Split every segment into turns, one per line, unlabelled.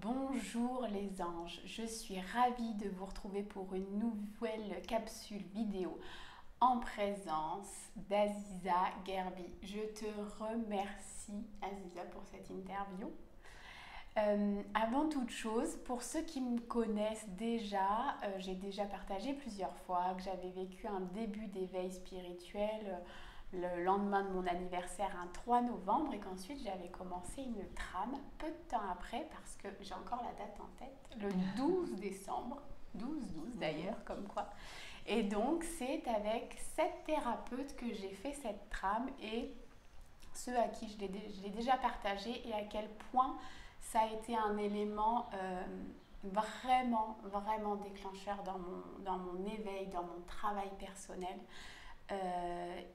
Bonjour les anges, je suis ravie de vous retrouver pour une nouvelle capsule vidéo en présence d'Aziza Gerbi. Je te remercie Aziza pour cette interview. Avant toute chose, pour ceux qui me connaissent déjà, j'ai déjà partagé plusieurs fois que j'avais vécu un début d'éveil spirituel le lendemain de mon anniversaire, un 3 novembre, et qu'ensuite j'avais commencé une trame peu de temps après, parce que j'ai encore la date en tête, le 12 décembre, 12-12 d'ailleurs, comme quoi. Et donc c'est avec cette thérapeute que j'ai fait cette trame, et ceux à qui je l'ai déjà partagé, et à quel point ça a été un élément vraiment déclencheur dans mon éveil, dans mon travail personnel.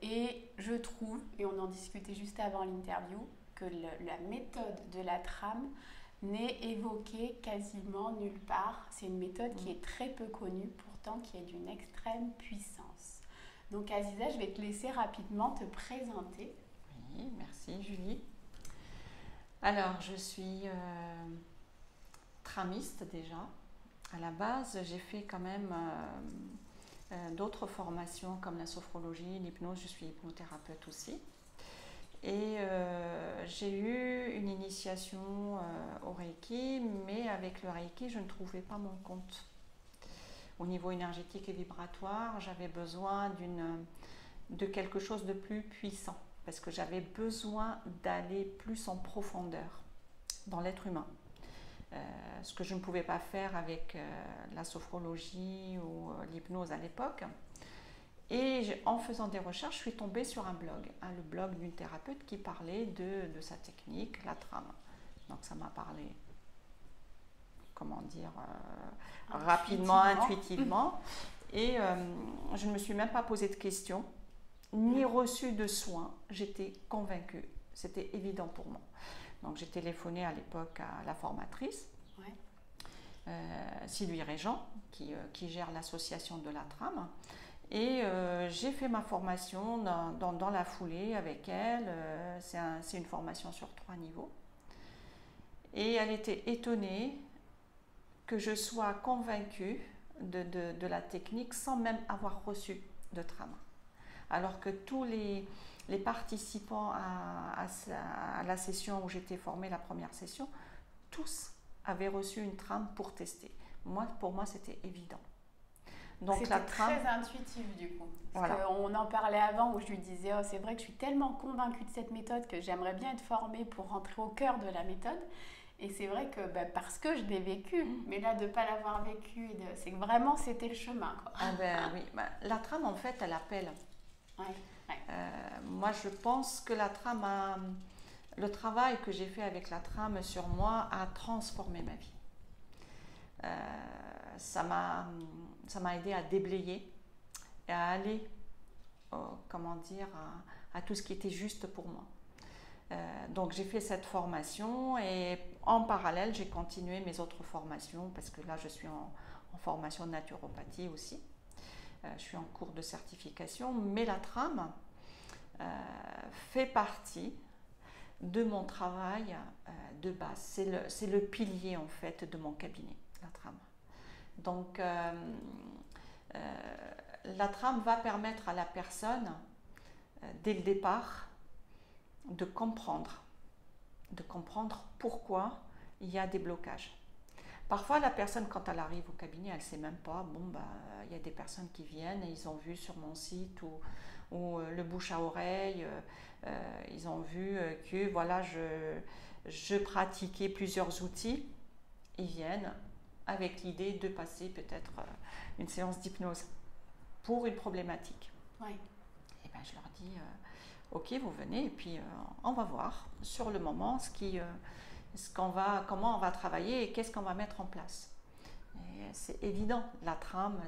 Et je trouve, et on en discutait juste avant l'interview, que la méthode de la trame n'est évoquée quasiment nulle part. C'est une méthode qui est très peu connue, pourtant qui est d'une extrême puissance. Donc Aziza, je vais te laisser rapidement te présenter.
Oui, merci Julie. Alors, je suis tramiste déjà. À la base, j'ai fait quand même d'autres formations comme la sophrologie, l'hypnose. Je suis hypnothérapeute aussi. Et j'ai eu une initiation au Reiki, mais avec le Reiki, je ne trouvais pas mon compte. Au niveau énergétique et vibratoire, j'avais besoin de quelque chose de plus puissant, parce que j'avais besoin d'aller plus en profondeur dans l'être humain. Ce que je ne pouvais pas faire avec la sophrologie ou l'hypnose à l'époque. Et en faisant des recherches, je suis tombée sur un blog, le blog d'une thérapeute qui parlait de sa technique, la trame. Donc ça m'a parlé, comment dire, rapidement, intuitivement. Et je ne me suis même pas posé de questions, ni reçu de soins. J'étais convaincue, c'était évident pour moi. Donc j'ai téléphoné à l'époque à la formatrice, Sylvie Régent, qui gère l'association de la trame. Et j'ai fait ma formation dans la foulée avec elle. C'est une formation sur 3 niveaux. Et elle était étonnée que je sois convaincue de la technique sans même avoir reçu de trame. Alors que tous les participants à la session où j'étais formée, la première session, tous avaient reçu une trame pour tester. Pour moi, c'était évident.
C'était très intuitif du coup. Parce
voilà.
qu'on en parlait avant où je lui disais oh, c'est vrai que je suis tellement convaincue de cette méthode que j'aimerais bien être formée pour rentrer au cœur de la méthode. Et c'est vrai que parce que je l'ai vécu, mais là de ne pas l'avoir vécu, c'est que vraiment c'était le chemin. Quoi.
Ah ben oui, la trame en fait elle appelle.
Ouais.
Moi je pense que la trame le travail que j'ai fait avec la trame sur moi a transformé ma vie. Ça m'a aidé à déblayer et à aller comment dire, à tout ce qui était juste pour moi. Donc j'ai fait cette formation et en parallèle j'ai continué mes autres formations parce que là je suis en formation de naturopathie aussi. Je suis en cours de certification, mais la trame fait partie de mon travail de base. C'est le pilier en fait de mon cabinet, la trame. Donc la trame va permettre à la personne dès le départ de comprendre pourquoi il y a des blocages. Parfois, la personne, quand elle arrive au cabinet, elle ne sait même pas. Bon, il y a des personnes qui viennent et ils ont vu sur mon site ou le bouche à oreille, ils ont vu que voilà, je pratiquais plusieurs outils. Ils viennent avec l'idée de passer peut-être une séance d'hypnose pour une problématique.
Ouais.
Et ben, je leur dis ok, vous venez et puis on va voir sur le moment comment on va travailler et qu'est-ce qu'on va mettre en place. C'est évident, la trame,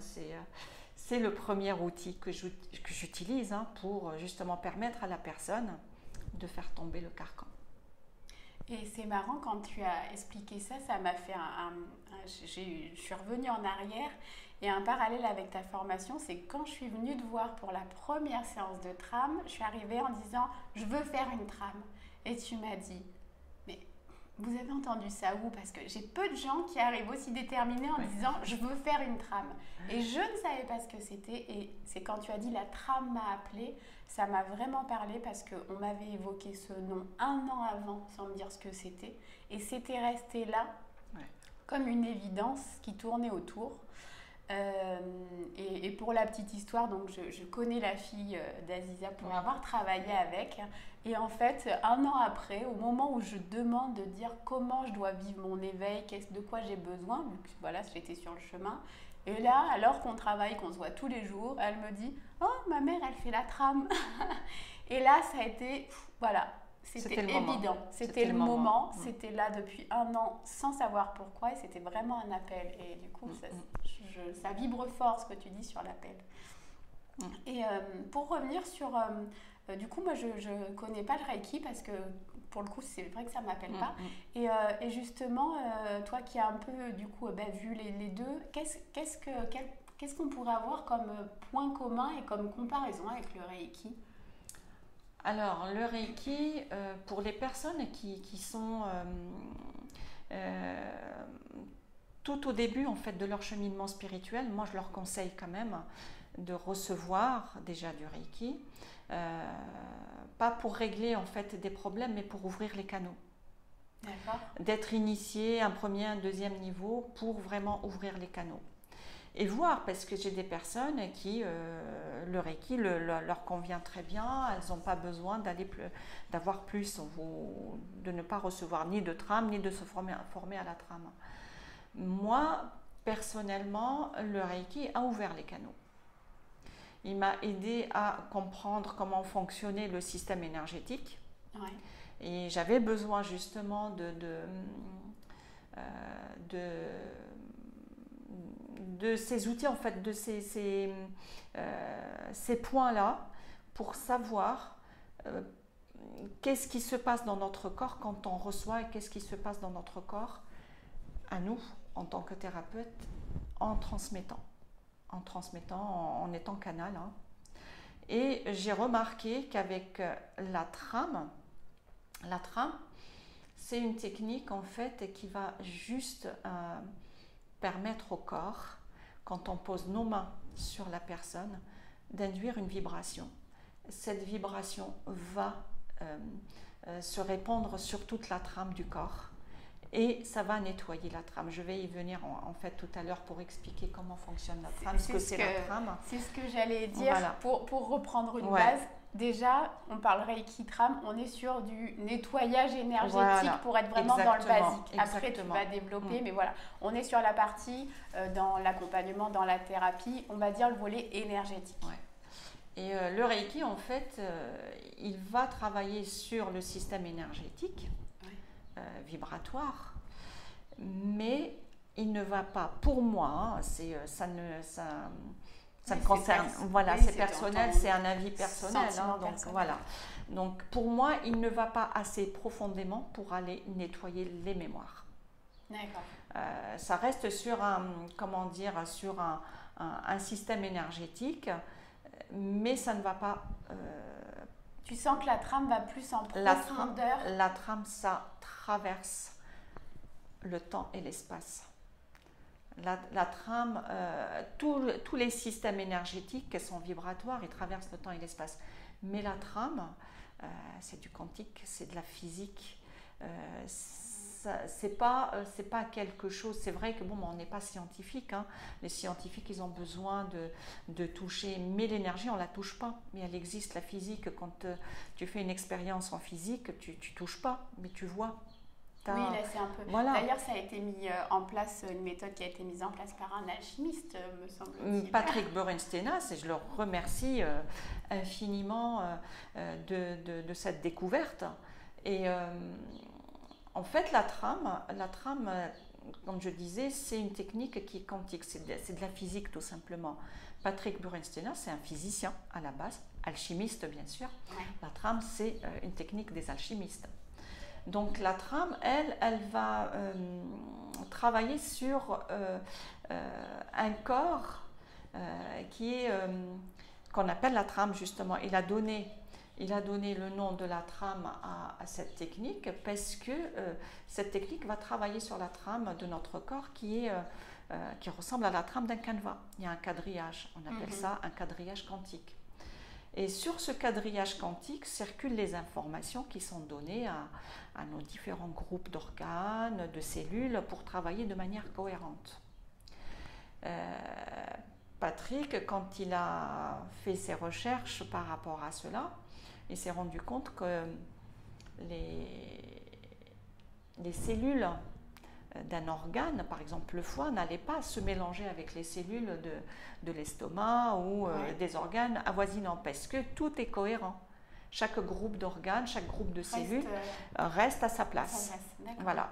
c'est le premier outil que j'utilise pour justement permettre à la personne de faire tomber le carcan.
Et c'est marrant quand tu as expliqué ça, ça m'a fait je suis revenue en arrière et un parallèle avec ta formation, c'est que quand je suis venue te voir pour la première séance de trame, je suis arrivée en disant je veux faire une trame et tu m'as dit mais Vous avez entendu ça où? Parce que j'ai peu de gens qui arrivent aussi déterminés en disant je veux faire une trame. Et je ne savais pas ce que c'était. Et c'est quand tu as dit la trame m'a appelé, ça m'a vraiment parlé parce qu'on m'avait évoqué ce nom un an avant sans me dire ce que c'était. Et c'était resté là comme une évidence qui tournait autour. Et pour la petite histoire, donc je connais la fille d'Aziza pour avoir travaillé avec. Et en fait, un an après, au moment où je demande de dire comment je dois vivre mon éveil, de quoi j'ai besoin, vu que voilà, j'étais sur le chemin. Et là, alors qu'on travaille, qu'on se voit tous les jours, elle me dit « Oh, ma mère, elle fait la trame !» Et là, ça a été, voilà, c'était évident. C'était le moment. C'était là depuis un an sans savoir pourquoi et c'était vraiment un appel. Et du coup, ça vibre fort ce que tu dis sur l'appel. Et pour revenir sur... du coup, moi, je ne connais pas le Reiki parce que pour le coup, c'est vrai que ça ne m'appelle pas. Et justement, toi qui as un peu du coup, vu les deux, qu'est-ce qu'on pourrait avoir comme point commun et comme comparaison avec le Reiki?
Alors, le Reiki, pour les personnes qui sont tout au début en fait, de leur cheminement spirituel, moi je leur conseille quand même de recevoir déjà du Reiki, pas pour régler en fait des problèmes, mais pour ouvrir les canaux. D'être initié un premier, un deuxième niveau pour vraiment ouvrir les canaux. Et voir, parce que j'ai des personnes qui, le Reiki leur convient très bien, elles n'ont pas besoin d'avoir plus, ou de ne pas recevoir ni de trame, ni de se former à la trame. Moi, personnellement, le Reiki a ouvert les canaux. Il m'a aidé à comprendre comment fonctionnait le système énergétique. Et j'avais besoin justement de ces outils, en fait, de ces points-là, pour savoir qu'est-ce qui se passe dans notre corps quand on reçoit et qu'est-ce qui se passe dans notre corps à nous, en tant que thérapeute, en transmettant, en étant canal. Et j'ai remarqué qu'avec la trame, c'est une technique en fait qui va juste permettre au corps, quand on pose nos mains sur la personne, d'induire une vibration. Cette vibration va se répandre sur toute la trame du corps et ça va nettoyer la trame. Je vais y venir en fait tout à l'heure pour expliquer comment fonctionne la trame, ce que c'est la trame.
C'est ce que j'allais dire. Voilà. Pour reprendre une base. Déjà, on parle Reiki trame, on est sur du nettoyage énergétique pour être vraiment dans le basique. Après, tu vas développer, mais voilà, on est sur la partie dans l'accompagnement, dans la thérapie, on va dire le volet énergétique.
Et le Reiki, en fait, il va travailler sur le système énergétique, vibratoire, mais il ne va pas, pour moi, ça me concerne, voilà, c'est personnel, c'est un avis personnel, donc voilà. Donc pour moi, il ne va pas assez profondément pour aller nettoyer les mémoires.
D'accord.
Ça reste sur un système énergétique, mais ça ne va pas.
Tu sens que la trame va plus en profondeur.
La trame, ça traverse le temps et l'espace. La trame, tous les systèmes énergétiques sont vibratoires, ils traversent le temps et l'espace. Mais la trame, c'est du quantique, c'est de la physique. C'est pas quelque chose. C'est vrai que on n'est pas scientifique. Les scientifiques, ils ont besoin de toucher. Mais l'énergie, on la touche pas. Mais elle existe, la physique. Quand tu fais une expérience en physique, tu touches pas, mais tu vois.
Oui, là c'est un peu. Voilà. D'ailleurs, ça a été mis en place, une méthode qui a été mise en place par un alchimiste, me semble-t-il.
Patrick Berinstenas, et je le remercie infiniment de cette découverte. Et en fait, la trame, comme je disais, c'est une technique qui est quantique, c'est de la physique tout simplement. Patrick Berinstenas, c'est un physicien à la base, alchimiste bien sûr. La trame, c'est une technique des alchimistes. Donc la trame, elle va travailler sur un corps qu'on appelle la trame justement. Il a donné il a donné le nom de la trame à cette technique parce que cette technique va travailler sur la trame de notre corps qui ressemble à la trame d'un canevas. Il y a un quadrillage, on appelle ça un quadrillage quantique. Et sur ce quadrillage quantique circulent les informations qui sont données à nos différents groupes d'organes, de cellules pour travailler de manière cohérente. Patrick, quand il a fait ses recherches par rapport à cela, il s'est rendu compte que les cellules d'un organe, par exemple le foie, n'allaient pas se mélanger avec les cellules de l'estomac ou des organes avoisinants, parce que tout est cohérent. Chaque groupe d'organes, chaque groupe de cellules reste à sa place. Voilà.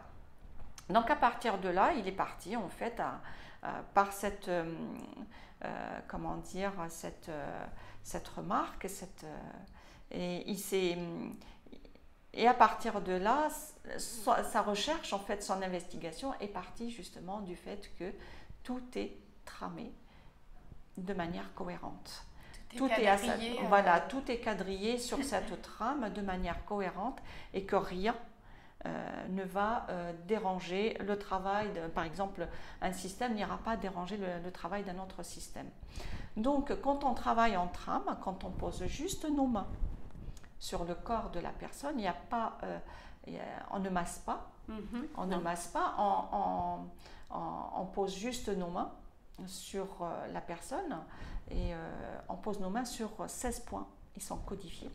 Donc à partir de là, il est parti en fait par cette, comment dire, cette remarque, et à partir de là, sa recherche, en fait, son investigation est partie justement du fait que tout est tramé de manière cohérente. Tout est quadrillé sur cette trame de manière cohérente et que rien ne va déranger le travail. Par exemple, un système n'ira pas déranger le travail d'un autre système. Donc, quand on travaille en trame, quand on pose juste nos mains sur le corps de la personne, il n'y a pas, on ne masse pas, on ne masse pas, on pose juste nos mains sur la personne et on pose nos mains sur 16 points, ils sont codifiés.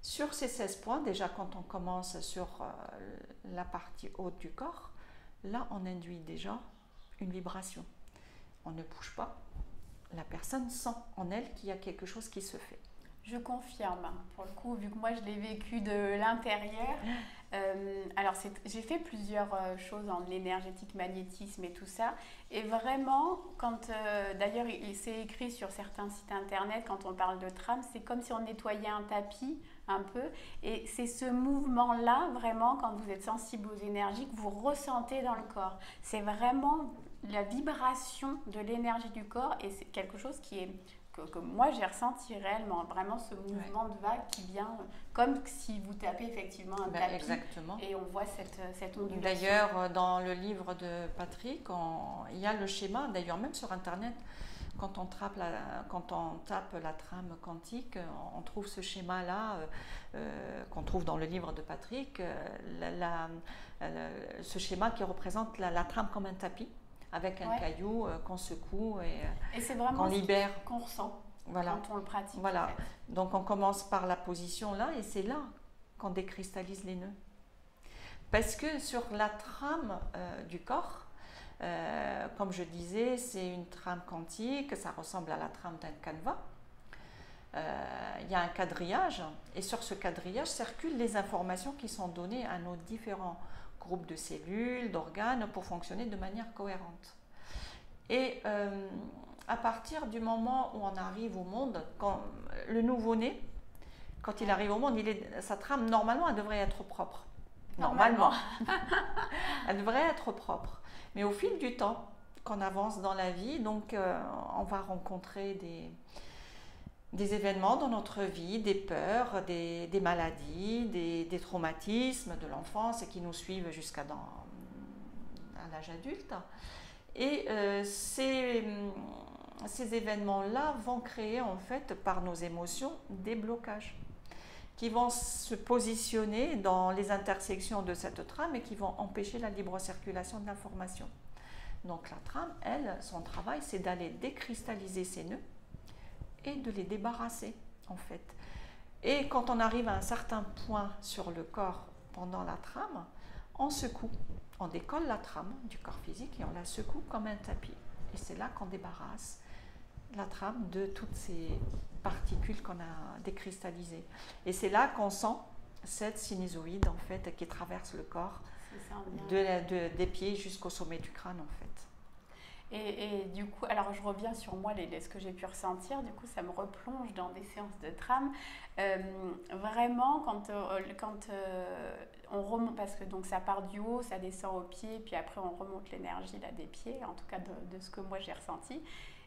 Sur ces 16 points, déjà quand on commence sur la partie haute du corps, là on induit déjà une vibration. On ne bouge pas, la personne sent en elle qu'il y a quelque chose qui se fait.
Je confirme, pour le coup, vu que moi je l'ai vécu de l'intérieur. Alors j'ai fait plusieurs choses en énergétique, magnétisme et tout ça. Et vraiment, d'ailleurs c'est écrit sur certains sites internet, quand on parle de trame, c'est comme si on nettoyait un tapis un peu. Et c'est ce mouvement-là, vraiment, quand vous êtes sensible aux énergies, que vous ressentez dans le corps. C'est vraiment la vibration de l'énergie du corps et c'est quelque chose que moi j'ai ressenti réellement, vraiment ce mouvement de vague qui vient comme si vous tapez effectivement un tapis.
Exactement.
Et on voit cette ondulation.
D'ailleurs, dans le livre de Patrick, il y a le schéma, d'ailleurs même sur internet, quand on tape la trame quantique, on trouve ce schéma-là qu'on trouve dans le livre de Patrick, ce schéma qui représente la trame comme un tapis, avec un caillou qu'on secoue et
c'est vraiment
qu'on libère.
Qu'on ressent quand on le pratique.
Voilà.
En fait.
Donc on commence par la position là et c'est là qu'on décristallise les nœuds. Parce que sur la trame du corps, comme je disais, c'est une trame quantique, ça ressemble à la trame d'un canevas. Il y a un quadrillage et sur ce quadrillage circulent les informations qui sont données à nos différents groupes de cellules, d'organes pour fonctionner de manière cohérente. Et à partir du moment où on arrive au monde, quand le nouveau-né, quand il arrive au monde, sa trame, normalement, elle devrait être propre. Normalement. Elle devrait être propre. Mais au fil du temps, qu'on avance dans la vie, donc on va rencontrer des événements dans notre vie, des peurs, des maladies, des traumatismes de l'enfance et qui nous suivent jusqu'à l'âge adulte. Et ces événements-là vont créer en fait par nos émotions des blocages qui vont se positionner dans les intersections de cette trame et qui vont empêcher la libre circulation de l'information. Donc la trame, elle, son travail, c'est d'aller décristalliser ces nœuds et de les débarrasser en fait. Et quand on arrive à un certain point sur le corps pendant la trame, on secoue, on décolle la trame du corps physique et on la secoue comme un tapis. Et c'est là qu'on débarrasse la trame de toutes ces particules qu'on a décristallisées. Et c'est là qu'on sent cette sinusoïde en fait qui traverse le corps des pieds jusqu'au sommet du crâne en fait.
Et du coup, alors je reviens sur moi, ce que j'ai pu ressentir, du coup ça me replonge dans des séances de trame. Vraiment, quand on remonte, parce que donc ça part du haut, ça descend aux pieds, puis après on remonte l'énergie là des pieds, en tout cas de ce que moi j'ai ressenti.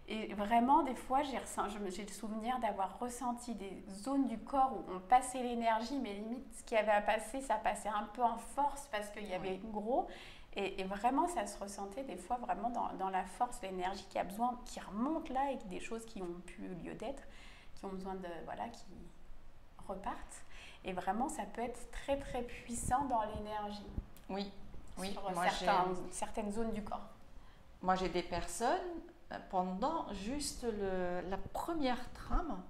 Et vraiment, des fois, j'ai le souvenir d'avoir ressenti des zones du corps où on passait l'énergie, mais limite, ce qui avait à passer, ça passait un peu en force parce qu'il y avait gros. Et vraiment, ça se ressentait des fois vraiment dans la force, l'énergie qui a besoin, qui remonte là et des choses qui ont plus lieu d'être, qui ont besoin de, voilà, qui repartent. Et vraiment, ça peut être très, très puissant dans l'énergie.
Oui, oui.
Sur
Moi,
certaines zones du corps.
Moi, j'ai des personnes, pendant juste la première trame,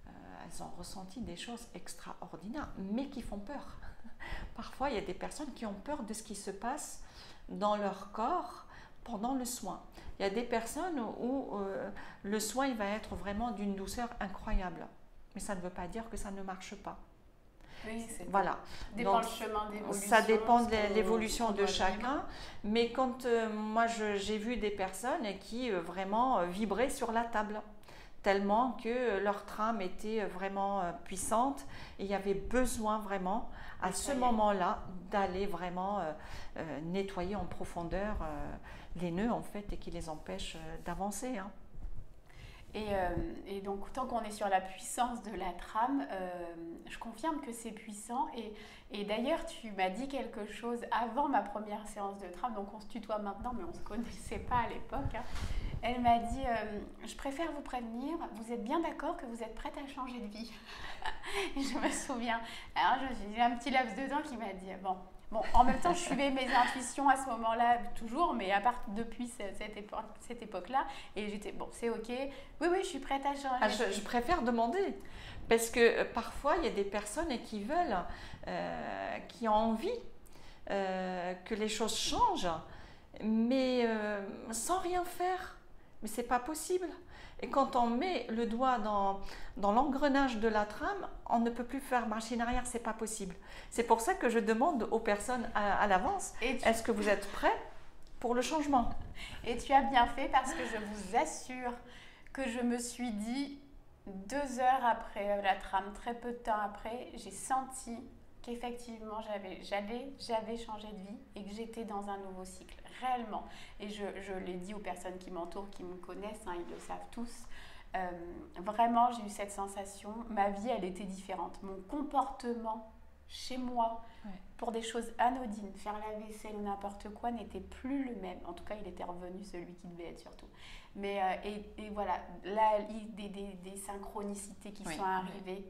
elles ont ressenti des choses extraordinaires, mais qui font peur. Parfois, il y a des personnes qui ont peur de ce qui se passe dans leur corps pendant le soin. Il y a des personnes où le soin il va être vraiment d'une douceur incroyable, mais ça ne veut pas dire que ça ne marche pas.
Oui,
voilà.
Dépend le chemin d'évolution.
Ça dépend de l'évolution de chacun, mais quand moi j'ai vu des personnes qui vraiment vibraient sur la table, tellement que leur trame était vraiment puissante et il y avait besoin vraiment à ce moment-là d'aller vraiment nettoyer en profondeur les nœuds en fait et qui les empêchent d'avancer. Hein.
Et donc, tant qu'on est sur la puissance de la trame, je confirme que c'est puissant. Et d'ailleurs, tu m'as dit quelque chose avant ma première séance de trame, donc on se tutoie maintenant, mais on ne se connaissait pas à l'époque. Hein. Elle m'a dit, je préfère vous prévenir, vous êtes bien d'accord que vous êtes prête à changer de vie. Et je me souviens. Alors, j'ai eu un petit laps de temps qui m'a dit, bon, en même temps, je suivais mes intuitions à ce moment-là, toujours, mais à part depuis cette époque-là, et j'étais, bon, c'est ok, oui, je suis prête à changer.
Je préfère demander, parce que parfois, il y a des personnes qui veulent, qui ont envie que les choses changent, mais sans rien faire. Mais c'est pas possible. Et quand on met le doigt dans l'engrenage de la trame, on ne peut plus faire marche en arrière, c'est pas possible. C'est pour ça que je demande aux personnes à l'avance, est-ce que vous êtes prêts pour le changement?
Et tu as bien fait parce que je vous assure que je me suis dit 2 heures après la trame, très peu de temps après, j'ai senti qu'effectivement j'avais changé de vie et que j'étais dans un nouveau cycle, réellement. Et je l'ai dit aux personnes qui m'entourent, qui me connaissent, hein, ils le savent tous. Vraiment, j'ai eu cette sensation, ma vie, elle était différente. Mon comportement chez moi, pour des choses anodines, faire la vaisselle ou n'importe quoi, n'était plus le même. En tout cas, il était revenu celui qui devait être surtout. Mais, et voilà, là, des synchronicités qui sont arrivées.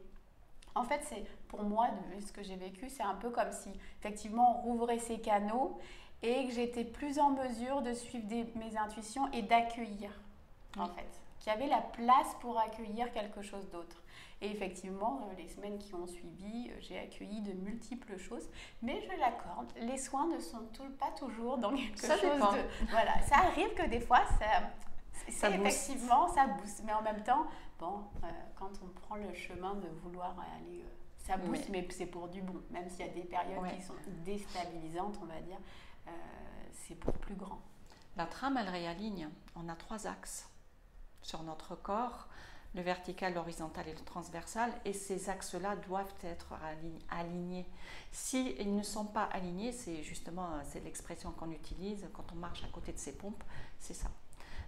En fait, c'est pour moi, de ce que j'ai vécu, c'est un peu comme si, effectivement, on rouvrait ces canaux et que j'étais plus en mesure de suivre mes intuitions et d'accueillir, en fait. Qu'il y avait la place pour accueillir quelque chose d'autre. Et effectivement, les semaines qui ont suivi, j'ai accueilli de multiples choses. Mais je l'accorde, les soins ne sont pas toujours dans quelque chose de... Voilà, ça arrive que des fois, ça effectivement, ça booste. Mais en même temps, bon, quand on prend le chemin de vouloir aller... ça booste, mais c'est pour du bon. Même s'il y a des périodes qui sont déstabilisantes, on va dire, c'est pour plus grand.
La trame, elle réaligne. On a 3 axes sur notre corps, le vertical, l'horizontal et le transversal, et ces axes-là doivent être alignés. S'ils ne sont pas alignés, c'est justement l'expression qu'on utilise quand on marche à côté de ces pompes, c'est ça.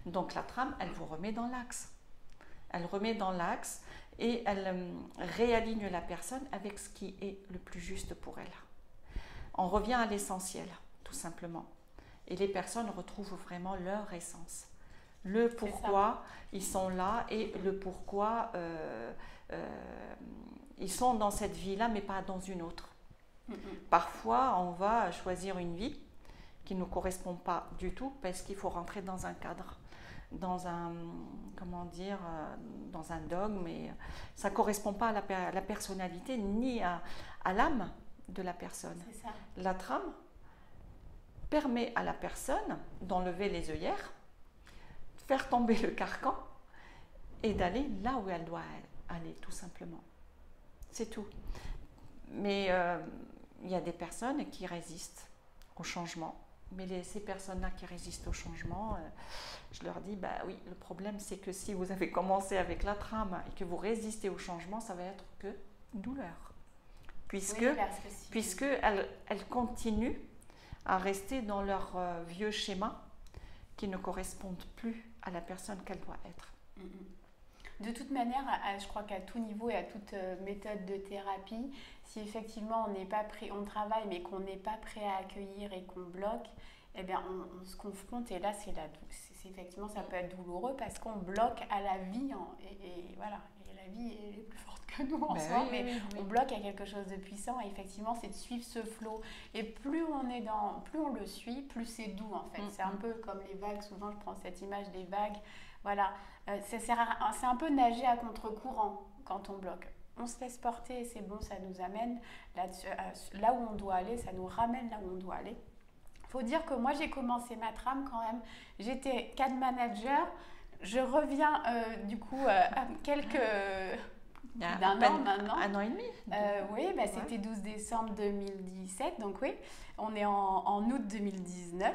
Donc la trame, elle vous remet dans l'axe. Elle remet dans l'axe et elle réaligne la personne avec ce qui est le plus juste pour elle. On revient à l'essentiel, tout simplement. Et les personnes retrouvent vraiment leur essence. Le pourquoi ils sont là et le pourquoi ils sont dans cette vie-là, mais pas dans une autre. Parfois, on va choisir une vie qui ne nous correspond pas du tout parce qu'il faut rentrer dans un cadre, dans un, comment dire, dans un dogme, mais ça ne correspond pas à la personnalité ni à l'âme de la personne. La trame permet à la personne d'enlever les œillères, faire tomber le carcan et d'aller là où elle doit aller, tout simplement. C'est tout. Mais il y a des personnes qui résistent au changement. Mais ces personnes-là qui résistent au changement, je leur dis, bah oui, le problème c'est que si vous avez commencé avec la trame et que vous résistez au changement, ça va être que douleur. Puisque elles continuent à rester dans leur vieux schéma qui ne correspondent plus à la personne qu'elle doit être.
De toute manière, je crois qu'à tout niveau et à toute méthode de thérapie, si effectivement on travaille mais qu'on n'est pas prêt à accueillir et qu'on bloque, eh bien on se confronte et là effectivement ça peut être douloureux parce qu'on bloque à la vie et voilà, et la vie elle est plus forte que nous en soi, mais on bloque à quelque chose de puissant et effectivement c'est de suivre ce flot et plus on le suit, plus c'est doux en fait. C'est un peu comme les vagues, souvent je prends cette image des vagues, voilà, c'est un peu nager à contre-courant quand on bloque. On se laisse porter et c'est bon, ça nous amène là où on doit aller, ça nous ramène là où on doit aller. Faut dire que moi j'ai commencé ma trame quand même, j'étais CAD manager, je reviens du coup à d'un an maintenant.
Un an et demi.
Oui, c'était 12 décembre 2017, donc oui, on est en août 2019.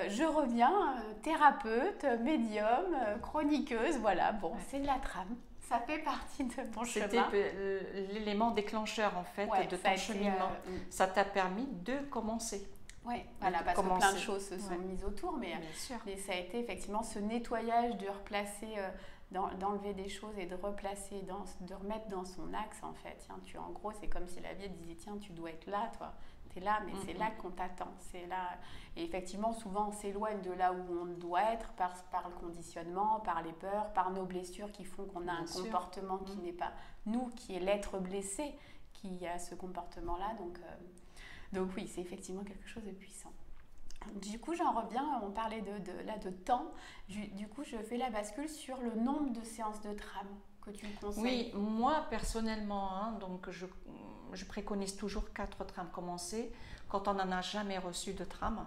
Je reviens, thérapeute, médium, chroniqueuse, voilà, bon, c'est de la trame. Ça fait partie de mon chemin.
C'était l'élément déclencheur en fait de ton cheminement. Ça t'a permis de commencer.
Oui, voilà, parce que plein de choses se sont mises autour, mais ça a été effectivement ce nettoyage de replacer, d'enlever des choses et de replacer, de remettre dans son axe en fait. Tiens, en gros, c'est comme si la vie disait tiens, tu dois être là, toi. Tu es là, mais c'est là qu'on t'attend. C'est là. Et effectivement, souvent, on s'éloigne de là où on doit être par le conditionnement, par les peurs, par nos blessures qui font qu'on a un comportement qui n'est pas nous, qui est l'être blessé qui a ce comportement-là. Donc oui, c'est effectivement quelque chose de puissant. Du coup, j'en reviens, on parlait de temps. Du coup, je fais la bascule sur le nombre de séances de trame que tu me conseilles.
Oui, moi personnellement, donc je préconise toujours 4 trames. Commencer, quand on n'en a jamais reçu de trame,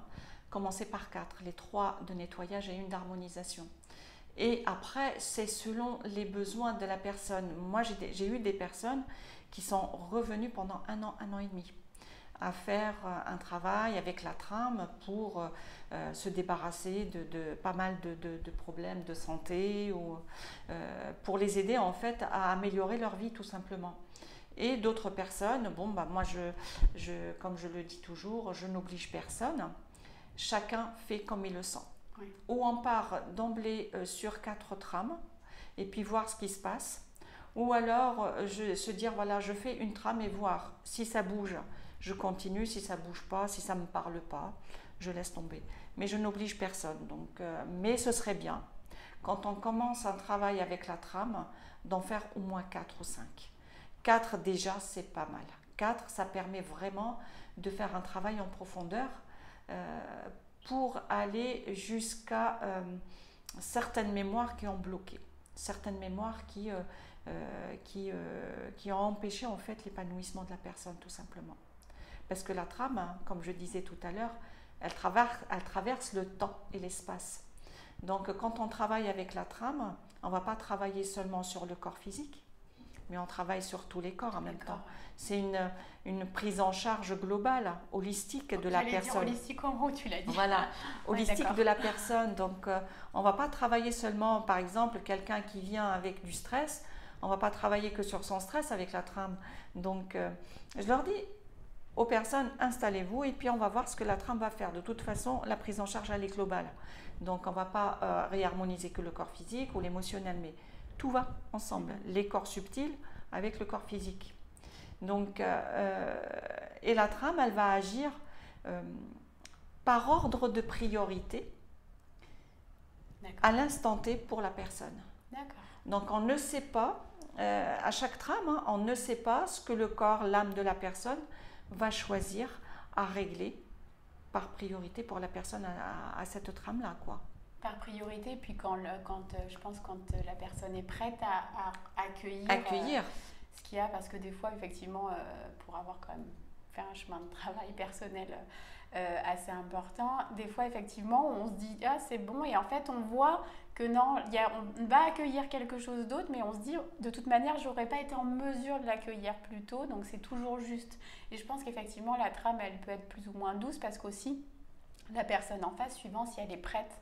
commencer par 4, les 3 de nettoyage et une d'harmonisation. Et après, c'est selon les besoins de la personne. Moi, j'ai eu des personnes qui sont revenues pendant un an et demi à faire un travail avec la trame pour se débarrasser de pas mal de problèmes de santé ou pour les aider en fait à améliorer leur vie tout simplement. Et d'autres personnes, moi comme je le dis toujours, je n'oblige personne, chacun fait comme il le sent. Oui. Ou on part d'emblée sur 4 trames et puis voir ce qui se passe, ou alors se dire voilà, je fais une trame et voir si ça bouge. Je continue, si ça ne bouge pas, si ça ne me parle pas, je laisse tomber. Mais je n'oblige personne. Mais ce serait bien, quand on commence un travail avec la trame, d'en faire au moins 4 ou 5. 4 déjà, c'est pas mal. 4, ça permet vraiment de faire un travail en profondeur pour aller jusqu'à certaines mémoires qui ont bloqué, certaines mémoires qui ont empêché en fait l'épanouissement de la personne tout simplement. Parce que la trame, comme je disais tout à l'heure, elle traverse le temps et l'espace. Donc quand on travaille avec la trame, on ne va pas travailler seulement sur le corps physique, mais on travaille sur tous les corps en même temps. C'est une prise en charge globale, holistique de la personne.
Dire holistique en gros, tu l'as dit.
Voilà, holistique de la personne. Donc on ne va pas travailler seulement, par exemple, quelqu'un qui vient avec du stress, on ne va pas travailler que sur son stress avec la trame. Donc je leur dis aux personnes, installez-vous et puis on va voir ce que la trame va faire. De toute façon, la prise en charge, elle est globale. Donc on ne va pas réharmoniser que le corps physique ou l'émotionnel, mais tout va ensemble. Les corps subtils avec le corps physique. Donc, et la trame, elle va agir par ordre de priorité à l'instant T pour la personne. Donc on ne sait pas, à chaque trame, on ne sait pas ce que le corps, l'âme de la personne va choisir à régler par priorité pour la personne à cette trame-là, quoi.
Par priorité, puis je pense quand la personne est prête à accueillir ce qu'il y a, parce que des fois, effectivement, pour avoir quand même fait un chemin de travail personnel assez important, des fois, effectivement, on se dit « Ah, c'est bon », et en fait, on voit que non, on va accueillir quelque chose d'autre, mais on se dit « De toute manière, je n'aurais pas été en mesure de l'accueillir plus tôt », donc c'est toujours juste. Et je pense qu'effectivement, la trame, elle peut être plus ou moins douce, parce qu'aussi, la personne en face, suivant si elle est prête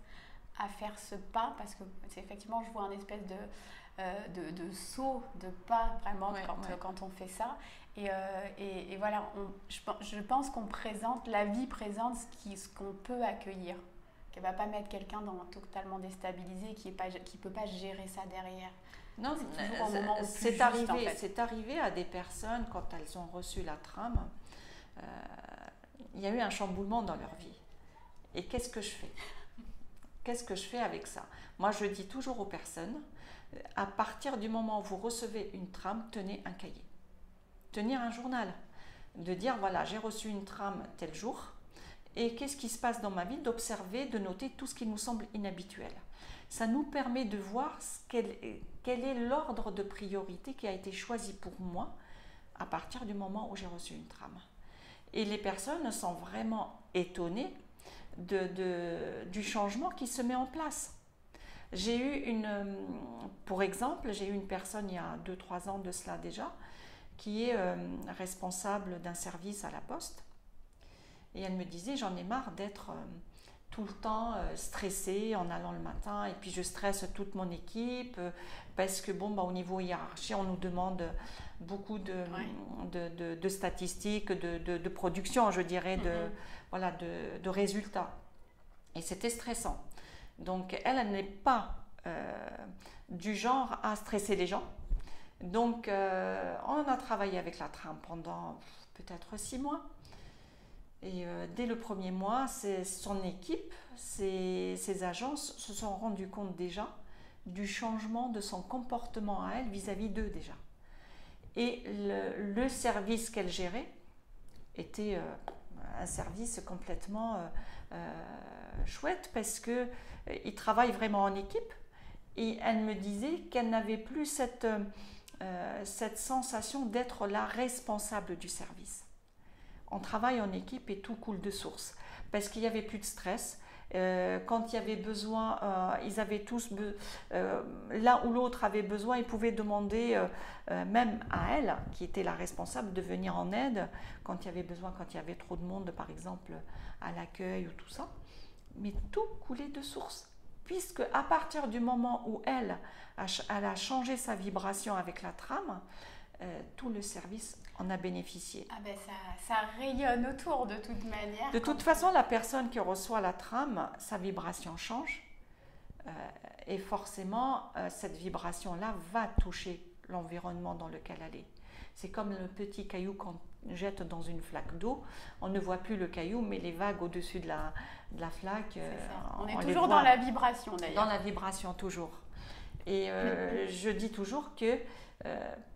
à faire ce pas, parce que effectivement je vois un espèce de saut de pas vraiment quand on fait ça et voilà, je pense qu'on présente, la vie présente ce qu'on peut accueillir Qu'elle ne va pas mettre quelqu'un totalement déstabilisé qui ne peut pas gérer ça derrière.
Non,
c'est toujours un moment où
c'est arrivé, en fait. C'est arrivé à des personnes quand elles ont reçu la trame. Il y a eu un chamboulement dans leur vie. Et qu'est-ce que je fais? Qu'est-ce que je fais avec ça? Moi, je dis toujours aux personnes, à partir du moment où vous recevez une trame, tenez un cahier. Tenir un journal. De dire, voilà, j'ai reçu une trame tel jour. Et qu'est-ce qui se passe dans ma vie? D'observer, de noter tout ce qui nous semble inhabituel. Ça nous permet de voir quel est l'ordre de priorité qui a été choisi pour moi à partir du moment où j'ai reçu une trame. Et les personnes sont vraiment étonnées du changement qui se met en place. J'ai eu pour exemple, j'ai eu une personne il y a 2-3 ans de cela déjà, qui est responsable d'un service à la Poste. Et elle me disait, j'en ai marre d'être tout le temps stressée en allant le matin, et puis je stresse toute mon équipe parce que au niveau hiérarchie, on nous demande beaucoup de statistiques, de production, je dirais, de résultats. Et c'était stressant. Donc elle n'est pas du genre à stresser les gens. Donc on a travaillé avec la trame pendant peut-être 6 mois. Et dès le premier mois, son équipe, ses agences se sont rendues compte déjà du changement de son comportement à elle vis-à-vis d'eux déjà. Et le service qu'elle gérait était un service complètement chouette parce qu'il travaille vraiment en équipe. Et elle me disait qu'elle n'avait plus cette sensation d'être la responsable du service. On travaille en équipe et tout coule de source parce qu'il n'y avait plus de stress. Quand il y avait besoin, ils avaient tous, l'un ou l'autre avait besoin, ils pouvaient demander même à elle, qui était la responsable, de venir en aide quand il y avait besoin, quand il y avait trop de monde, par exemple, à l'accueil ou tout ça. Mais tout coulait de source, puisque à partir du moment où elle a changé sa vibration avec la trame, tout le service en a bénéficié.
Ah ben ça rayonne autour de toute manière.
De toute façon, la personne qui reçoit la trame, sa vibration change et forcément, cette vibration-là va toucher l'environnement dans lequel elle est. C'est comme le petit caillou qu'on jette dans une flaque d'eau. On ne voit plus le caillou, mais les vagues au-dessus de la flaque.
On est toujours dans la vibration d'ailleurs.
Dans la vibration, toujours. Et je dis toujours que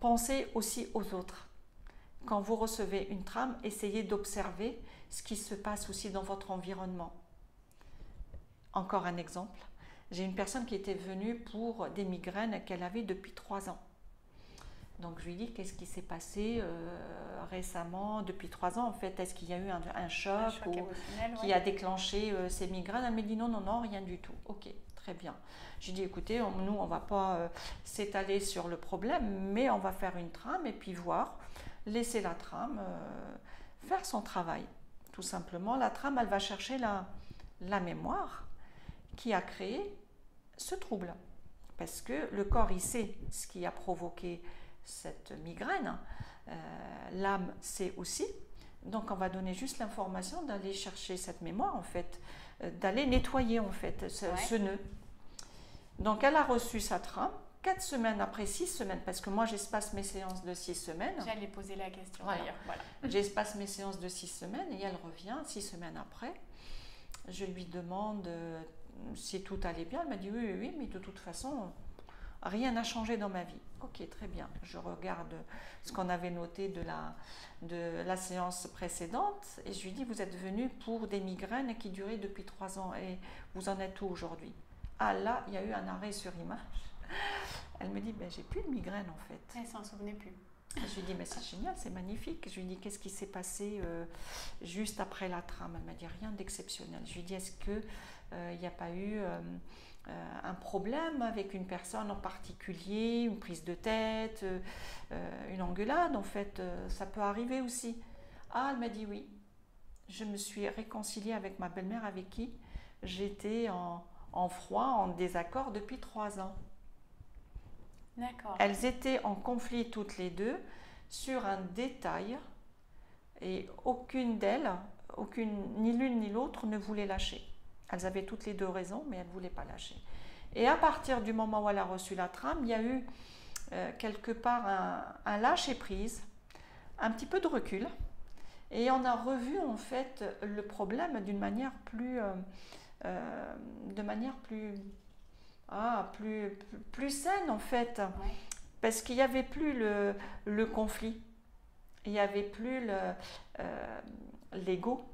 pensez aussi aux autres. Quand vous recevez une trame, essayez d'observer ce qui se passe aussi dans votre environnement. Encore un exemple. J'ai une personne qui était venue pour des migraines qu'elle avait depuis 3 ans. Donc je lui dis, qu'est-ce qui s'est passé récemment, depuis 3 ans en fait? Est-ce qu'il y a eu un choc qui a déclenché ces migraines? Elle m'a dit non, rien du tout. Ok, très bien. J'ai dit, écoutez, nous on ne va pas s'étaler sur le problème, mais on va faire une trame et puis voir. Laisser la trame faire son travail. Tout simplement, la trame, elle va chercher la mémoire qui a créé ce trouble. Parce que le corps, il sait ce qui a provoqué cette migraine. L'âme sait aussi. Donc, on va donner juste l'information d'aller chercher cette mémoire, en fait, d'aller nettoyer, en fait, ce nœud. Donc, elle a reçu sa trame. 4 semaines après 6 semaines, parce que moi j'espace mes séances de 6 semaines.
J'allais poser la question d'ailleurs. Voilà.
J'espace mes séances de 6 semaines et elle revient 6 semaines après. Je lui demande si tout allait bien. Elle m'a dit oui, mais de toute façon, rien n'a changé dans ma vie. Ok, très bien. Je regarde ce qu'on avait noté de la séance précédente et je lui dis, vous êtes venu pour des migraines qui duraient depuis 3 ans et vous en êtes où aujourd'hui? Ah là, il y a eu un arrêt sur image. Elle me dit, j'ai plus de migraine en fait.
Elle s'en souvenait plus.
Je lui dis, mais c'est génial, c'est magnifique. Je lui dis, qu'est-ce qui s'est passé juste après la trame? Elle m'a dit, rien d'exceptionnel. Je lui dis, est-ce qu'il n'y a pas eu un problème avec une personne en particulier, une prise de tête, une engueulade? En fait, ça peut arriver aussi. Ah, elle m'a dit oui. Je me suis réconciliée avec ma belle-mère avec qui j'étais en froid, en désaccord depuis 3 ans.
D'accord.
Elles étaient en conflit toutes les deux sur un détail et aucune d'elles, ni l'une ni l'autre, ne voulait lâcher. Elles avaient toutes les deux raison, mais elles ne voulaient pas lâcher. Et à partir du moment où elle a reçu la trame, il y a eu quelque part un lâcher-prise, un petit peu de recul, et on a revu en fait le problème d'une manière plus saine en fait,
Ouais.
parce qu'il n'y avait plus le conflit, il n'y avait plus l'ego.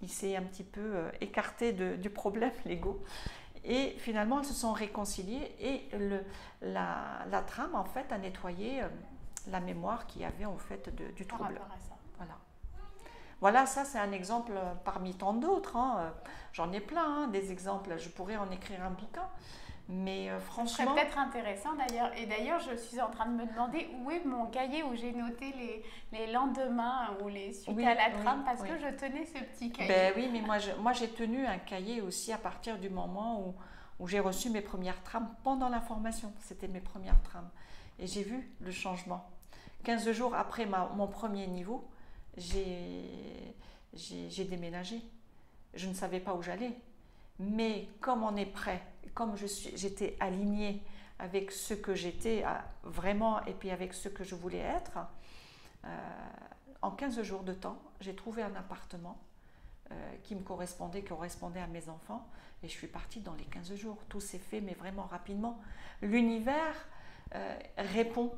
Il s'est un petit peu écarté du problème, l'ego. Et finalement, elles se sont réconciliées et la trame, en fait, a nettoyé la mémoire qu'il y avait, en fait, du
Par
trouble.
rapport à ça.
Voilà. Voilà, ça, c'est un exemple parmi tant d'autres. Hein. J'en ai plein, hein, des exemples. Je pourrais en écrire un bouquin. Mais
Ce serait
franchement...
peut-être intéressant d'ailleurs. Et d'ailleurs, je suis en train de me demander où est mon cahier où j'ai noté les lendemains ou les suites
Oui,
à la
oui,
trame, parce
oui.
que je tenais ce petit cahier.
Ben oui, mais moi j'ai tenu un cahier aussi à partir du moment où j'ai reçu mes premières trames pendant la formation. C'était mes premières trames. Et j'ai vu le changement. 15 jours après mon premier niveau, j'ai déménagé. Je ne savais pas où j'allais. Mais comme on est prêt, comme j'étais alignée avec ce que j'étais vraiment et puis avec ce que je voulais être, en 15 jours de temps, j'ai trouvé un appartement qui correspondait à mes enfants et je suis partie dans les 15 jours. Tout s'est fait, mais vraiment rapidement. L'univers répond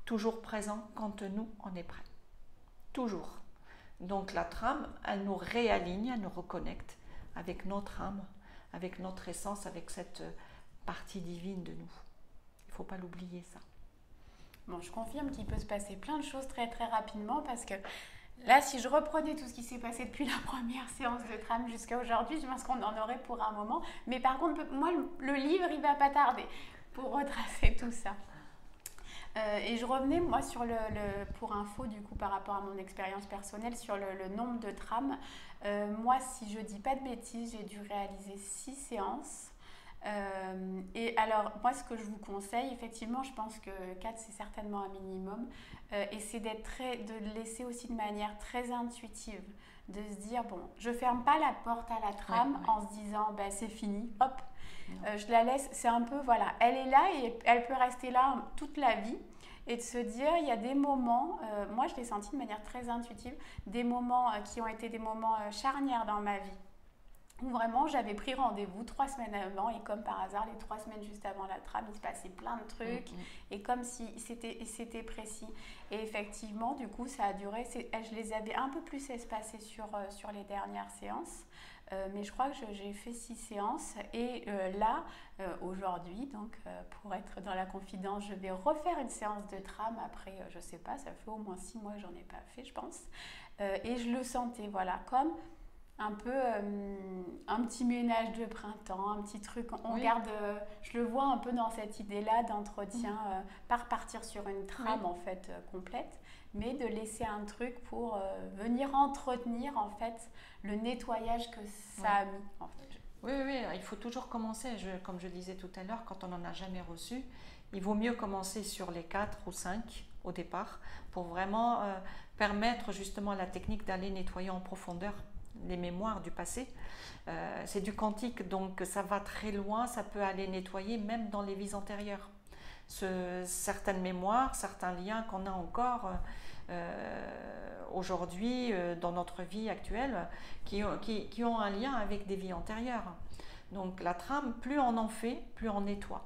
toujours présent quand nous, on est prêts. Toujours. Donc la trame, elle nous réaligne, elle nous reconnecte avec notre âme, avec notre essence, avec cette partie divine de nous. Il ne faut pas l'oublier, ça.
Bon, je confirme qu'il peut se passer plein de choses très très rapidement, parce que là, si je reprenais tout ce qui s'est passé depuis la première séance de trame jusqu'à aujourd'hui, je pense qu'on en aurait pour un moment. Mais par contre, moi, le livre, il va pas tarder pour retracer tout ça. Et je revenais, moi, pour info, du coup, par rapport à mon expérience personnelle, sur le nombre de trames. Moi, si je dis pas de bêtises, j'ai dû réaliser 6 séances. Et alors, moi, ce que je vous conseille, effectivement, je pense que 4, c'est certainement un minimum. Et c'est de le laisser aussi de manière très intuitive. De se dire, bon, je ferme pas la porte à la trame en se disant, ben, c'est fini, hop. Je la laisse, c'est un peu, voilà, elle est là et elle peut rester là toute la vie. Et de se dire, il y a des moments, moi je l'ai senti de manière très intuitive, des moments qui ont été des moments charnières dans ma vie, où vraiment j'avais pris rendez-vous 3 semaines avant, et comme par hasard, les 3 semaines juste avant la trame, il se passait plein de trucs, et comme si c'était précis. Et effectivement, du coup, ça a duré, je les avais un peu plus espacés sur les dernières séances. Mais je crois que j'ai fait 6 séances et là, aujourd'hui, donc pour être dans la confidence, je vais refaire une séance de trame après, je sais pas, ça fait au moins 6 mois que j'en ai pas fait, je pense. Et je le sentais, voilà, comme un peu un petit ménage de printemps, un petit truc, on garde, je le vois un peu dans cette idée-là d'entretien, pas repartir sur une trame en fait complète, mais de laisser un truc pour venir entretenir en fait le nettoyage que ça a mis. En fait.
Oui, il faut toujours commencer, comme je disais tout à l'heure, quand on n'en a jamais reçu, il vaut mieux commencer sur les 4 ou 5 au départ pour vraiment permettre justement à la technique d'aller nettoyer en profondeur les mémoires du passé. C'est du quantique, donc ça va très loin, ça peut aller nettoyer même dans les vies antérieures. Certaines mémoires, certains liens qu'on a encore aujourd'hui dans notre vie actuelle qui ont un lien avec des vies antérieures. Donc la trame, plus on en fait, plus on nettoie.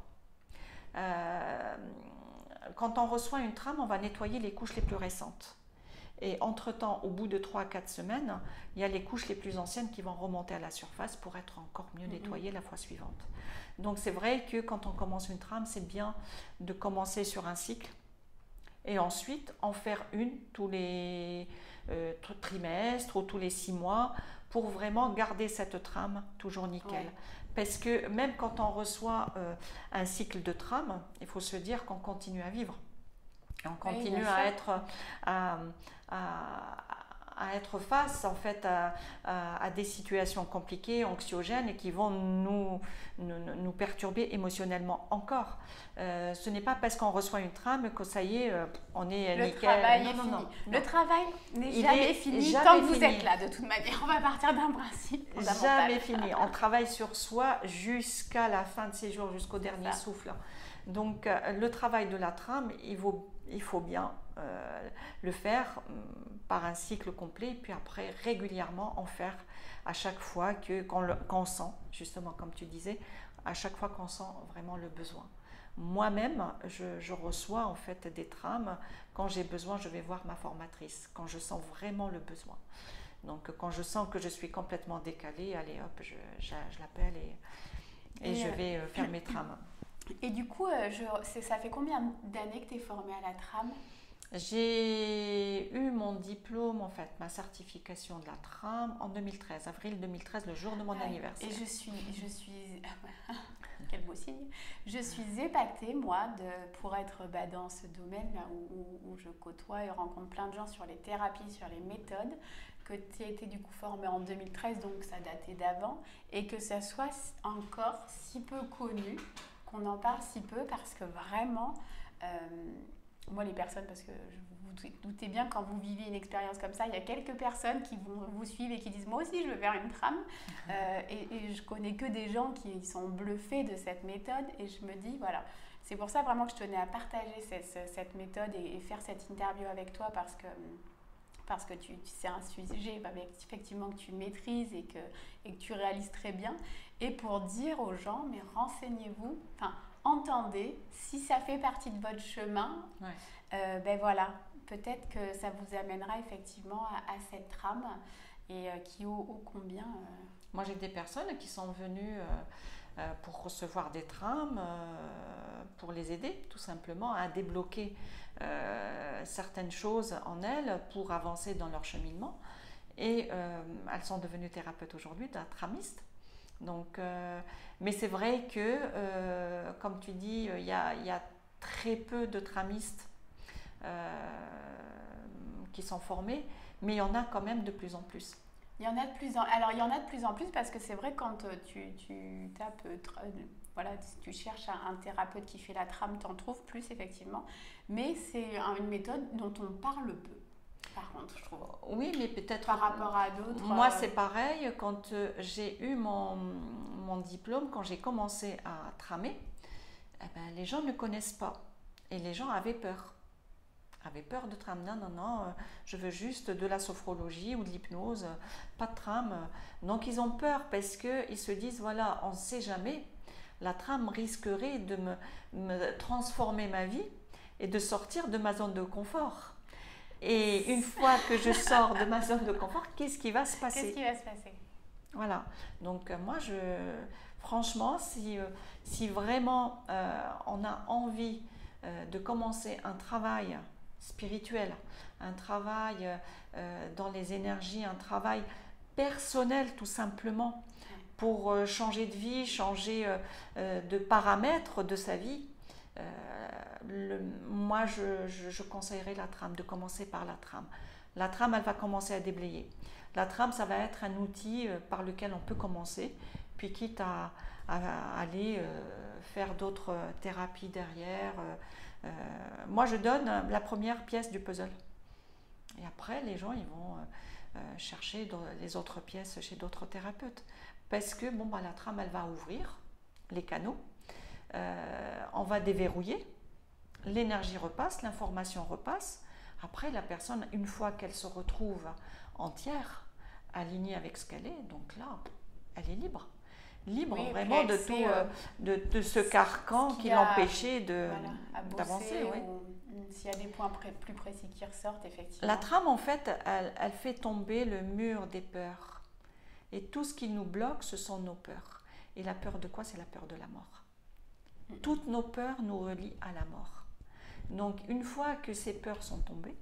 Quand on reçoit une trame, on va nettoyer les couches les plus récentes. Et entre-temps, au bout de 3 à 4 semaines, il y a les couches les plus anciennes qui vont remonter à la surface pour être encore mieux nettoyées la fois suivante. Donc c'est vrai que quand on commence une trame, c'est bien de commencer sur un cycle et ensuite en faire une tous les trimestres ou tous les 6 mois pour vraiment garder cette trame toujours nickel. Ouais. Parce que même quand on reçoit un cycle de trame, il faut se dire qu'on continue à vivre. On continue à être, à à être face en fait à des situations compliquées, anxiogènes et qui vont nous perturber émotionnellement encore. Ce n'est pas parce qu'on reçoit une trame que ça y est, on est
le
nickel.
Travail est fini. Le travail n'est jamais fini tant que vous êtes là, de toute manière. On va partir d'un principe fondamental.
Jamais fini. On travaille sur soi jusqu'à la fin de ses jours, jusqu'au dernier souffle. Donc, le travail de la trame, il faut bien le faire par un cycle complet, puis après régulièrement en faire à chaque fois qu'on sent, justement comme tu disais, à chaque fois qu'on sent vraiment le besoin. Moi-même, je reçois en fait des trames. Quand j'ai besoin, je vais voir ma formatrice, quand je sens vraiment le besoin. Donc quand je sens que je suis complètement décalée, allez hop, je l'appelle et je vais faire mes trames.
Et du coup, ça fait combien d'années que tu es formée à la trame?
J'ai eu mon diplôme, en fait, ma certification de la trame en 2013, avril 2013, le jour de mon anniversaire.
Et je suis quel beau signe. Je suis épatée, moi, pour être dans ce domaine là où je côtoie et rencontre plein de gens sur les thérapies, sur les méthodes, que tu as été du coup formée en 2013, donc ça datait d'avant, et que ça soit encore si peu connu, qu'on en parle si peu, parce que vraiment, moi les personnes, parce que vous doutez bien, quand vous vivez une expérience comme ça, il y a quelques personnes qui vont vous suivre et qui disent moi aussi je veux faire une trame, et je connais que des gens qui sont bluffés de cette méthode, et je me dis voilà, c'est pour ça vraiment que je tenais à partager cette méthode et faire cette interview avec toi, parce que c'est un sujet effectivement que tu maîtrises et que tu réalises très bien, et pour dire aux gens, mais renseignez-vous, entendez, si ça fait partie de votre chemin, voilà, peut-être que ça vous amènera effectivement à cette trame, et qui ô combien...
Moi j'ai des personnes qui sont venues pour recevoir des trames, pour les aider tout simplement à débloquer certaines choses en elles pour avancer dans leur cheminement, et elles sont devenues thérapeutes aujourd'hui, tramistes. Donc, mais c'est vrai que, comme tu dis, il y a très peu de tramistes qui sont formés, mais il y en a quand même de plus en plus.
Il y en a de plus en plus, parce que c'est vrai, quand tu tapes, voilà, tu cherches un thérapeute qui fait la trame, tu en trouves plus effectivement, mais c'est une méthode dont on parle peu. Par contre, je trouve.
Oui, mais peut-être
par rapport à d'autres.
Moi, c'est pareil. Quand j'ai eu mon diplôme, quand j'ai commencé à tramer, les gens ne connaissent pas. Et les gens avaient peur. Avaient peur de trame. Non, je veux juste de la sophrologie ou de l'hypnose, pas de trame. Donc, ils ont peur parce qu'ils se disent, voilà, on ne sait jamais. La trame risquerait de me transformer ma vie et de sortir de ma zone de confort. Et une fois que je sors de ma zone de confort, qu'est-ce qui va se passer?
Qu'est-ce qui va se passer?
Voilà. Donc moi, franchement, si vraiment on a envie de commencer un travail spirituel, un travail dans les énergies, un travail personnel tout simplement, pour changer de vie, changer de paramètres de sa vie, moi je conseillerais la trame, de commencer par la trame. La trame, elle va commencer à déblayer. La trame, ça va être un outil par lequel on peut commencer, puis quitte à aller faire d'autres thérapies derrière. Moi, je donne la première pièce du puzzle. Et après, les gens, ils vont chercher les autres pièces chez d'autres thérapeutes. Parce que la trame, elle va ouvrir les canaux. On va déverrouiller. L'énergie repasse, l'information repasse. Après, la personne, une fois qu'elle se retrouve entière, alignée avec ce qu'elle est, donc là, elle est libre. Libre vraiment de tout, de ce carcan qui l'empêchait d'avancer.
Oui. S'il y a des points plus précis qui ressortent, effectivement.
La trame, en fait, elle fait tomber le mur des peurs. Et tout ce qui nous bloque, ce sont nos peurs. Et la peur de quoi? C'est la peur de la mort. Toutes nos peurs nous relient à la mort. Donc, une fois que ces peurs sont tombées,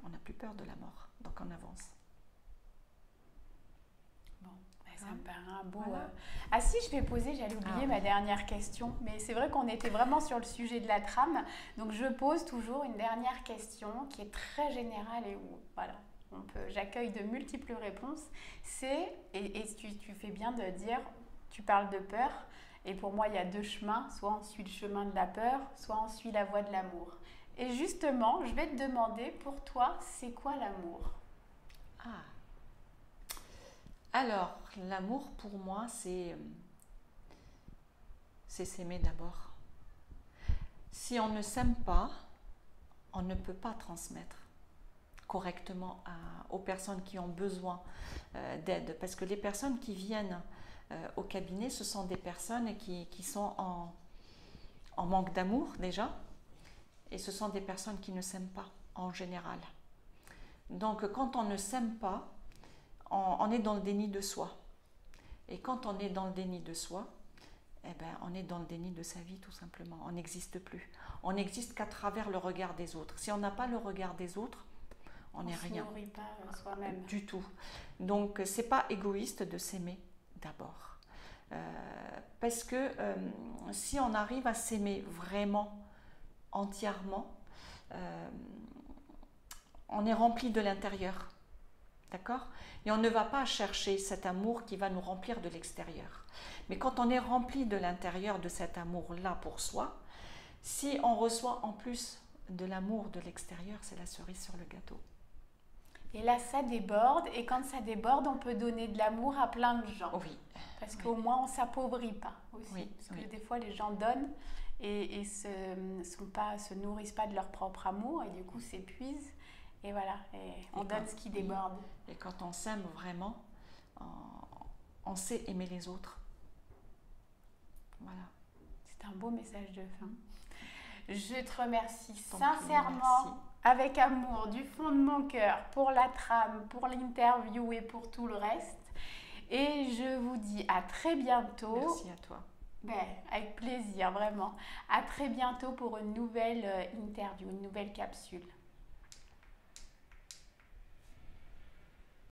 on n'a plus peur de la mort. Donc, on avance.
Bon, ça me paraît un beau... Voilà. Ah si, je vais poser, j'allais oublier ma dernière question. Mais c'est vrai qu'on était vraiment sur le sujet de la trame. Donc, je pose toujours une dernière question qui est très générale et où, voilà, J'accueille de multiples réponses. Tu fais bien de dire, tu parles de peur. Et pour moi, il y a deux chemins. Soit on suit le chemin de la peur, soit on suit la voie de l'amour. Et justement, je vais te demander, pour toi, c'est quoi l'amour?
Alors, l'amour pour moi, c'est s'aimer d'abord. Si on ne s'aime pas, on ne peut pas transmettre correctement aux personnes qui ont besoin d'aide. Parce que les personnes qui viennent au cabinet, ce sont des personnes qui sont en manque d'amour déjà, et ce sont des personnes qui ne s'aiment pas en général. Donc quand on ne s'aime pas, on est dans le déni de soi. Et quand on est dans le déni de soi, on est dans le déni de sa vie tout simplement. On n'existe plus. On n'existe qu'à travers le regard des autres. Si on n'a pas le regard des autres, on n'est rien.
On ne se nourrit pas soi-même.
Du tout. Donc c'est pas égoïste de s'aimer d'abord. Parce que si on arrive à s'aimer vraiment, entièrement, on est rempli de l'intérieur. D'accord? Et on ne va pas chercher cet amour qui va nous remplir de l'extérieur. Mais quand on est rempli de l'intérieur de cet amour-là pour soi, si on reçoit en plus de l'amour de l'extérieur, c'est la cerise sur le gâteau.
Et là, ça déborde. Et quand ça déborde, on peut donner de l'amour à plein de gens.
Oui.
Parce qu'au moins, on ne s'appauvrit pas aussi.
Oui.
Parce que des fois, les gens donnent et se nourrissent pas de leur propre amour et du coup s'épuisent. Et voilà, on donne ce qui déborde.
Et quand on s'aime vraiment, on sait aimer les autres. Voilà.
C'est un beau message de fin. Je te remercie sincèrement,
merci.
Avec amour, du fond de mon cœur, pour la trame, pour l'interview et pour tout le reste. Et je vous dis à très bientôt.
Merci à toi.
Avec plaisir, vraiment. À très bientôt pour une nouvelle interview, une nouvelle capsule.